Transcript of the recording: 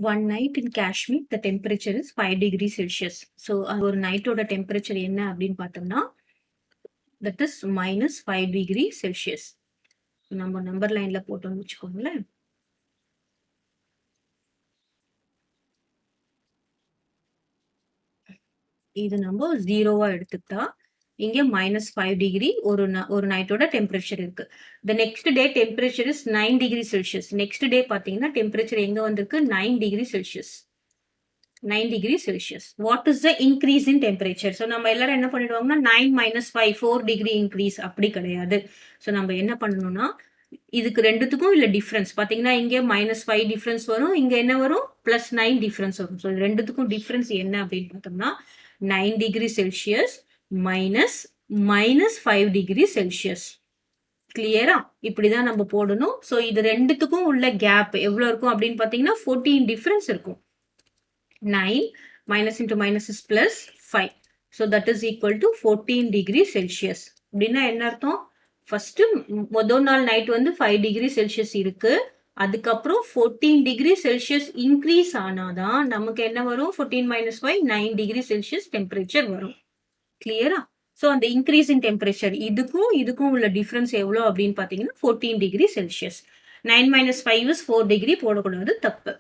One night in Kashmir, the temperature is 5 degrees Celsius. So, ஒரு நைட்டோட temperature என்ன அப்படின்னு பார்த்தோம்னா, that is -5 degree Celsius. நம்ம நம்பர் லைன்ல போட்டோம்னு வச்சுக்கோங்களேன். இது நம்ம 0வா எடுத்துக்கிட்டா, இங்க -5 டிகிரி ஒரு நைட்டோட டெம்பரேச்சர் இருக்கு. The next day temperature is 9 degree Celsius. Next day பார்த்தீங்கன்னா டெம்பரேச்சர் எங்க வந்திருக்கு 9 degree Celsius. 9 degree Celsius. What is the increase in temperature? So நம்ம எல்லாரும் என்ன பண்ணிடுவாங்கன்னா 9 - 5 4 degree increase அப்படி கிடையாது. ஸோ நம்ம என்ன பண்ணணும்னா இதுக்கு ரெண்டுத்துக்கும் இல்ல டிஃபரன்ஸ் பாத்தீங்கன்னா இங்க -5 டிஃபரன்ஸ் வரும், இங்க என்ன வரும் +9 டிஃபரன்ஸ் வரும். ஸோ ரெண்டுத்துக்கும் டிஃபரன்ஸ் என்ன அப்படின்னு பார்த்தோம்னா 9 டிகிரி செல்சியஸ் -5 டிகிரி செல்சியஸ். கிளியரா? இப்படிதான் நம்ம போடணும். ஸோ இது ரெண்டுத்துக்கும் உள்ள கேப் எவ்வளவு இருக்கும் அப்படின்னு பாத்தீங்கன்னா 14 டிஃபரன்ஸ் இருக்கும். 9 minus into minus is plus 5. So that is equal to 14 degree Celsius. அப்படின்னா என்ன அர்த்தம்? ஃபர்ஸ்ட் முதல் நாள் நைட் வந்து 5 டிகிரி செல்சியஸ் இருக்கு. அதுக்கப்புறம் 14 டிகிரி செல்சியஸ் இன்க்ரீஸ் ஆனாதான் நமக்கு என்ன வரும் 14 - 5 9 டிகிரி செல்சியஸ் டெம்பரேச்சர் வரும். கிளியரா? ஸோ அந்த இன்க்ரீஸ் இன் டெம்பரேச்சர் இதுக்கும் உள்ள டிஃபரன்ஸ் எவ்வளோ அப்படின்னு பார்த்தீங்கன்னா 14 டிகிரி செல்சியஸ். 9 - 5 is 4 டிகிரி போடக்கூடாது, தப்பு.